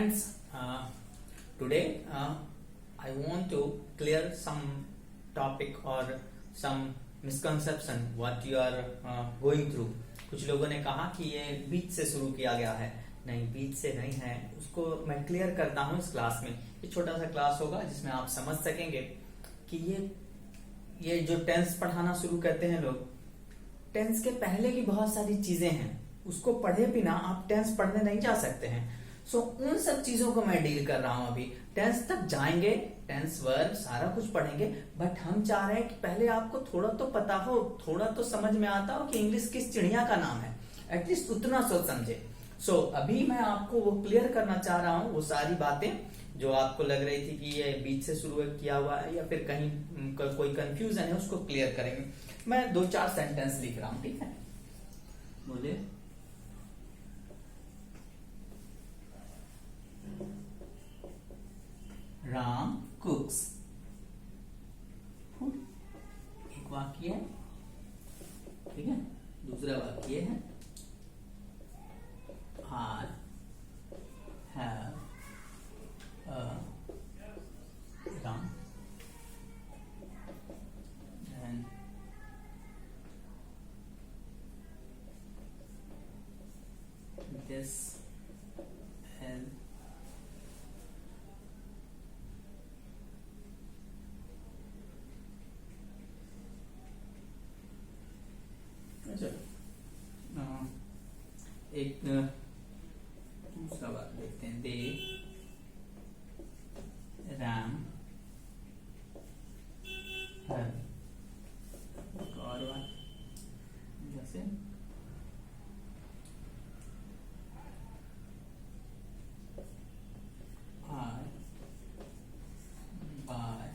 Friends, today I want to clear some topic or some misconception what you are going through. कुछ लोगों ने कहा कि ये बीच से शुरू किया गया है. नहीं, बीच से नहीं है. उसको मैं क्लियर करता हूँ इस क्लास में. ये छोटा सा क्लास होगा जिसमें आप समझ सकेंगे कि ये जो टेंस पढ़ाना शुरू करते हैं लोग, टेंस के पहले की बहुत सारी चीजें हैं, उसको पढ़े बिना आप टेंस पढ़ने नहीं जा सकते हैं. सो उन सब चीजों को मैं डील कर रहा हूं. अभी टेंस तक जाएंगे, टेंस वर्ब सारा कुछ पढ़ेंगे, बट हम चाह रहे हैं कि पहले आपको थोड़ा तो पता हो, थोड़ा तो समझ में आता हो कि इंग्लिश किस चिड़िया का नाम है. एटलीस्ट उतना सोच समझे. सो अभी मैं आपको वो क्लियर करना चाह रहा हूं, वो सारी बातें जो आपको लग रही थी कि ये बीच से शुरू किया हुआ है या फिर कहीं कोई कंफ्यूजन है, उसको क्लियर करेंगे. मैं 2-4 सेंटेंस लिख रहा हूं, ठीक है. बोले राम कुक्स फूड. एक वाक्य है, ठीक है. दूसरा वाक्य है I have a ram and this is एक दूसरा बात देखते हैं. दे रैम है और जैसे I buy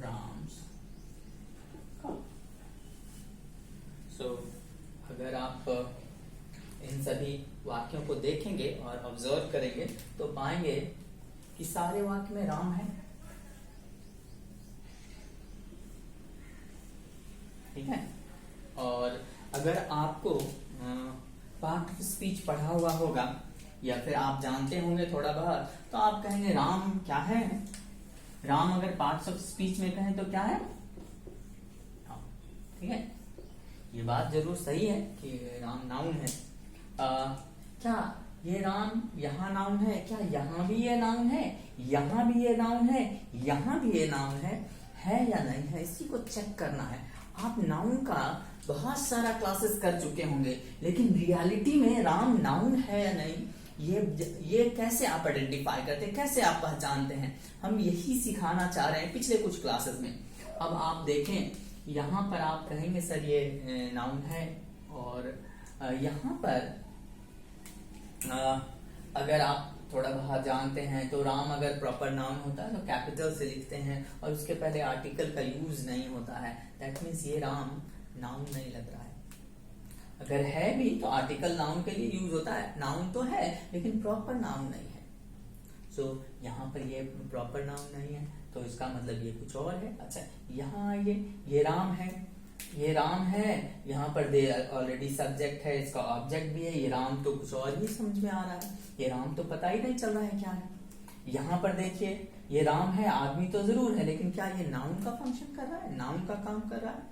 Ram's car. So, अगर आप इन सभी वाक्यों को देखेंगे और ऑब्जर्व करेंगे तो पाएंगे कि सारे वाक्य में राम है, ठीक है. और अगर आपको पार्ट ऑफ स्पीच पढ़ा हुआ होगा या फिर आप जानते होंगे थोड़ा बहुत, तो आप कहेंगे राम क्या है. राम अगर पार्ट्स ऑफ स्पीच में कहें तो क्या है, ठीक है. ये बात जरूर सही है कि राम नाउन है. क्या ये राम यहाँ नाउन है? क्या यहाँ भी ये नाउन है? यहाँ भी ये नाउन है? यहाँ भी ये नाउन है या नहीं है? इसी को चेक करना है. आप नाउन का बहुत सारा क्लासेस कर चुके होंगे, लेकिन रियलिटी में राम नाउन है या नहीं, ये कैसे आप आइडेंटिफाई करते हैं, कैसे आप पहचानते हैं, हम यही सिखाना चाह रहे हैं पिछले कुछ क्लासेस में. अब आप देखें, यहाँ पर आप कहेंगे सर ये नाउन है, और यहाँ पर अगर आप थोड़ा बहुत जानते हैं तो राम अगर प्रॉपर नाउन होता है तो कैपिटल से लिखते हैं और उसके पहले आर्टिकल का यूज नहीं होता है. दैट मीन्स ये राम नाउन नहीं लग रहा है. अगर है भी तो आर्टिकल नाउन के लिए यूज होता है. नाउन तो है लेकिन प्रॉपर नाउन नहीं है. सो यहाँ पर ये प्रॉपर नाउन नहीं है तो इसका मतलब ये कुछ और है. अच्छा, यहाँ आइए, ये राम है, ये राम है. यहाँ पर दे ऑलरेडी सब्जेक्ट है, इसका ऑब्जेक्ट भी है. ये राम तो कुछ और ही समझ में आ रहा है. ये राम तो पता ही नहीं चल रहा है क्या है. यहाँ पर देखिए, ये राम है, आदमी तो जरूर है, लेकिन क्या ये नाउन का फंक्शन कर रहा है, नाउन का काम कर रहा है?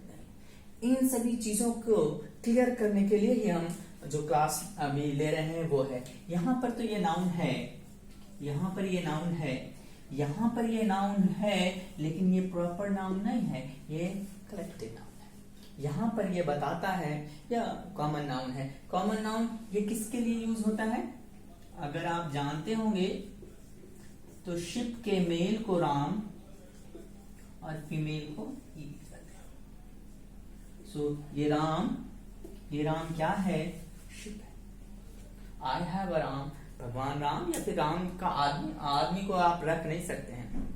नहीं. इन सभी चीजों को क्लियर करने के लिए ही हम जो क्लास अभी ले रहे हैं वो है. यहाँ पर तो ये नाउन है, यहाँ पर ये नाउन है, यहाँ पर ये नाउन है, लेकिन ये प्रॉपर नाउन नहीं है, ये कलेक्टिव नाउन है. यहाँ पर ये बताता है या कॉमन नाउन है. कॉमन नाउन ये किसके लिए यूज होता है? अगर आप जानते होंगे तो शिप के मेल को राम और फीमेल को ही कहते हैं. सो ये राम क्या है? शिप है. आई हैव अ राम, भगवान राम, या फिर राम का आदमी को आप रख नहीं सकते हैं.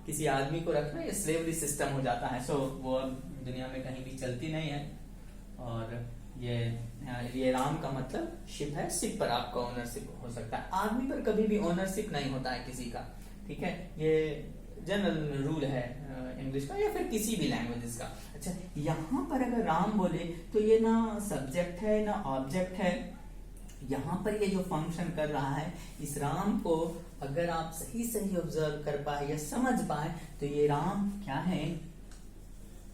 किसी आदमी को रखना ये स्लेवरी सिस्टम हो जाता है. सो वो दुनिया में कहीं भी चलती नहीं है. और ये राम का मतलब शिप है. शिप पर आपका ओनरशिप हो सकता है, आदमी पर कभी भी ओनरशिप नहीं होता है किसी का, ठीक है. ये जनरल रूल है इंग्लिश का या फिर किसी भी लैंग्वेजेस का। अच्छा, यहाँ पर अगर राम बोले तो ये ना सब्जेक्ट है ना ऑब्जेक्ट है। यहाँ पर ये जो फंक्शन कर रहा है, इस राम को अगर आप सही सही ऑब्जर्व कर पाए या समझ पाए तो ये राम क्या है,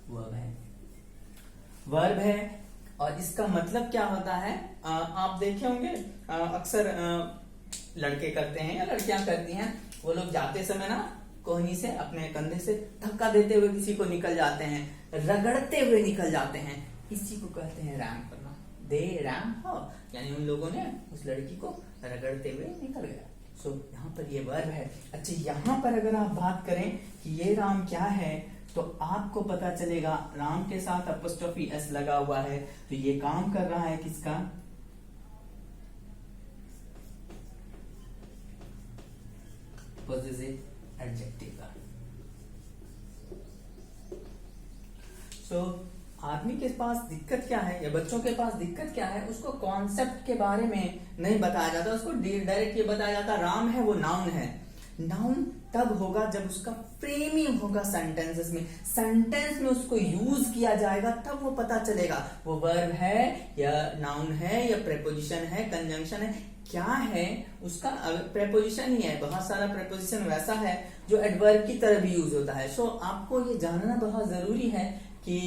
वर्ब है। वर्ब है और इसका मतलब क्या होता है, आप देखे होंगे अक्सर लड़के करते हैं या लड़कियां करती हैं, वो लोग जाते समय ना कोहनी से अपने कंधे से धक्का देते हुए किसी को निकल जाते हैं, रगड़ते हुए निकल जाते हैं, इसी को कहते हैं रैम करना। दे रैम हो, यानी उन लोगों ने उस लड़की को रगड़ते हुए निकल गया। सो यहाँ पर ये वर्ब है। अच्छा, यहाँ पर अगर आप बात करें कि ये राम क्या है, तो आपको पता चलेगा राम के साथ अपोस्ट्रोफी एस लगा हुआ है, तो ये काम कर रहा है किसका, पॉजिटिव एडजेक्टिव का। सो आदमी के पास दिक्कत क्या है या बच्चों के पास दिक्कत क्या है, उसको कॉन्सेप्ट के बारे में नहीं बताया जाता, उसको डायरेक्ट ये बताया जाता राम है वो नाउन है। नाउन तब होगा जब उसका फ्रेमिंग होगा सेंटेंसेस में, सेंटेंस में उसको यूज किया जाएगा, तब वो पता चलेगा वो वर्ब है या नाउन है या प्रेपोजिशन है, कंजंक्शन है, क्या है उसका। प्रेपोजिशन ही है, बहुत सारा प्रेपोजिशन वैसा है जो एडवर्ब की तरह भी यूज होता है। सो आपको ये जानना बहुत जरूरी है कि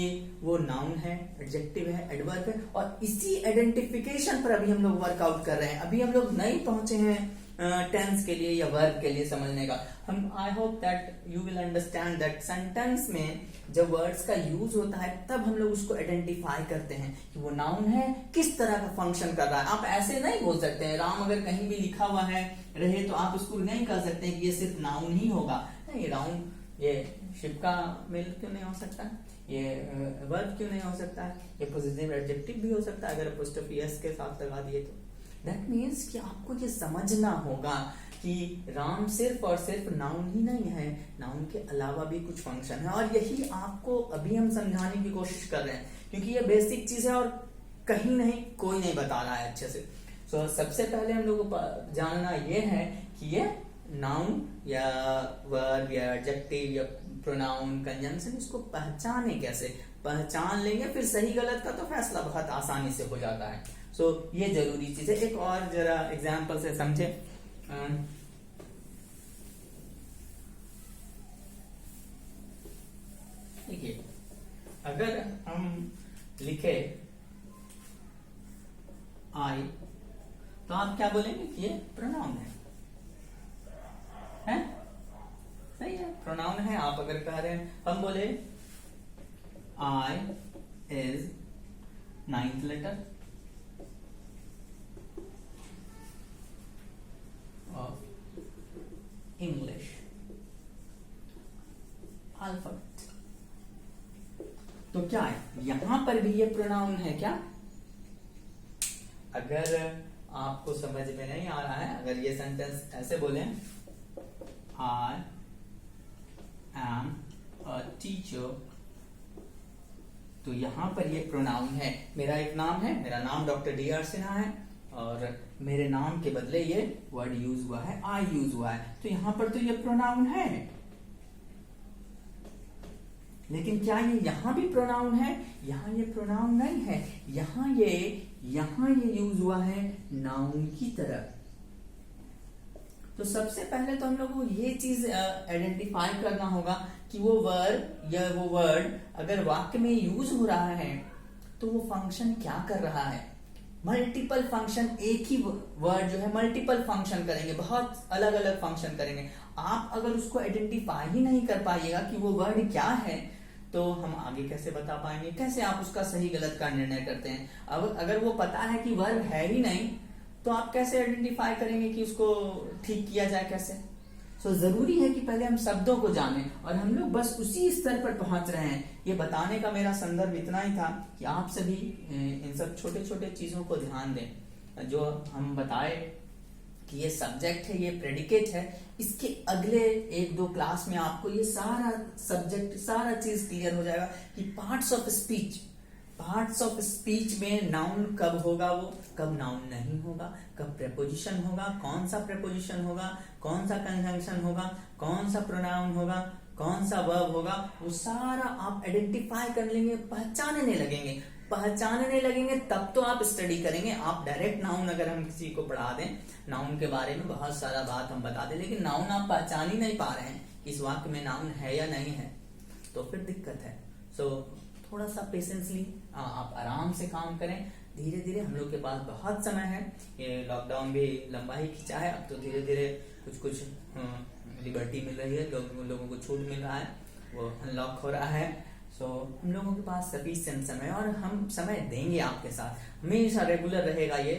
वो नाउन है, एडजेक्टिव है, एडवर्ब है, और इसी आइडेंटिफिकेशन पर अभी हम लोग वर्कआउट कर रहे हैं। अभी हम लोग नहीं पहुंचे हैं टेंस के लिए या वर्ब के लिए समझने का। हम I hope that you will understand that sentence में जब वर्ड्स का यूज होता है तब हम लोग उसको आइडेंटिफाई करते हैं कि वो नाउन है, किस तरह का फंक्शन कर रहा है। आप ऐसे नहीं बोल सकते हैं राम अगर कहीं भी लिखा हुआ है रहे तो आप उसको नहीं कह सकते कि ये सिर्फ नाउन ही होगा। नहीं, राउंड ये शिप का मेल क्यों नहीं हो सकता, ये वर्ब क्यों नहीं हो सकता है, ये पॉजिटिव एडजेक्टिव भी हो सकता है अगर अपोस्ट्रोफी एस के साथ लगा दिए तो। दैट मीन्स कि आपको ये समझना होगा कि राम सिर्फ और सिर्फ नाउन ही नहीं है, नाउन के अलावा भी कुछ फंक्शन है, और यही आपको अभी हम समझाने की कोशिश कर रहे हैं क्योंकि ये बेसिक चीज है और कहीं नहीं कोई नहीं बता रहा है अच्छे से। सो सबसे पहले हम लोग को जानना ये है कि ये नाउन या वर्ब या एडजेक्टिव या प्रोनाउन कंजंक्शन, इसको पहचाने कैसे। पहचान लेंगे फिर सही गलत का तो फैसला बहुत आसानी से हो जाता है। सो ये जरूरी चीज है। एक और जरा एग्जांपल से समझे। देखिए, अगर हम लिखे आई तो आप क्या बोलेंगे कि ये प्रोनाउन है? सही है, प्रोनाउन है। आप अगर कह रहे हैं, हम बोले I is 9th letter of English alphabet, तो क्या है, यहां पर भी ये प्रोनाउन है क्या? अगर आपको समझ में नहीं आ रहा है, अगर ये सेंटेंस ऐसे बोले, आई एम अ टीचर, तो यहां पर ये प्रोनाउन है। मेरा एक नाम है, मेरा नाम डॉक्टर डी आर सिन्हा है और मेरे नाम के बदले ये वर्ड यूज हुआ है, आई यूज हुआ है, तो यहां पर तो ये प्रोनाउन है। लेकिन क्या ये यहां भी प्रोनाउन है? यहां ये प्रोनाउन नहीं है, यहां ये यूज हुआ है नाउन की तरह। तो सबसे पहले तो हम लोग को ये चीज आइडेंटिफाई करना होगा कि वो वर्ब या वो वर्ड अगर वाक्य में यूज हो रहा है तो वो फंक्शन क्या कर रहा है। मल्टीपल फंक्शन, एक ही वर्ड जो है मल्टीपल फंक्शन करेंगे, बहुत अलग अलग फंक्शन करेंगे। आप अगर उसको आइडेंटिफाई ही नहीं कर पाइएगा कि वो वर्ड क्या है तो हम आगे कैसे बता पाएंगे, कैसे आप उसका सही गलत का निर्णय करते हैं। अब अगर वो पता है कि वर्ब है ही नहीं तो आप कैसे आइडेंटिफाई करेंगे कि उसको ठीक किया जाए कैसे। सो जरूरी है कि पहले हम शब्दों को जानें, और हम लोग बस उसी स्तर पर पहुंच रहे हैं। ये बताने का मेरा संदर्भ इतना ही था कि आप सभी इन सब छोटे छोटे चीजों को ध्यान दें। जो हम बताए कि ये सब्जेक्ट है, ये प्रेडिकेट है, इसके अगले 1-2 क्लास में आपको ये सारा सब्जेक्ट, सारा चीज क्लियर हो जाएगा कि parts of parts of speech में नाउन कब होगा, वो कब नाउन नहीं होगा, कब प्रेपोजिशन होगा, कौन सा प्रेपोजिशन होगा, कौन सा कंजंक्शन होगा, कौन सा प्रोनाउन होगा, कौन सा वर्ब होगा, वो सारा आप आइडेंटिफाई कर लेंगे, पहचानने लगेंगे तब तो आप स्टडी करेंगे। आप डायरेक्ट नाउन अगर हम किसी को पढ़ा दें, नाउन के बारे में बहुत सारा बात हम बता दें, लेकिन नाउन आप पहचान ही नहीं पा रहे हैं कि इस वाक्य में नाउन है या नहीं है, तो फिर दिक्कत है। सो थोड़ा सा पेशेंसली आप आराम से काम करें, धीरे धीरे। हम लोग के पास बहुत समय है, ये लॉकडाउन भी लंबा ही खिंचा है, अब तो धीरे धीरे कुछ लिबर्टी मिल रही है, लोगों को छूट मिल रहा है, वो अनलॉक हो रहा है। सो हम लोगों के पास सफिशिएंट समय, और हम समय देंगे आपके साथ, हमेशा रेगुलर रहेगा ये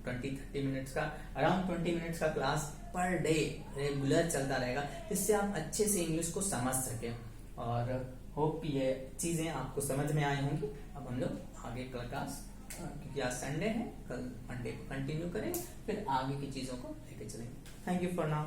20-30 मिनट्स का, अराउंड 20 मिनट्स का क्लास पर डे रेगुलर चलता रहेगा, जिससे आप अच्छे से इंग्लिश को समझ सके। और होप ये चीजें आपको समझ में आई होंगी। अब हम लोग आगे क्लास, क्योंकि आज संडे है, कल मंडे को कंटिन्यू करेंगे, फिर आगे की चीजों को लेके चलेंगे। Thank you for now.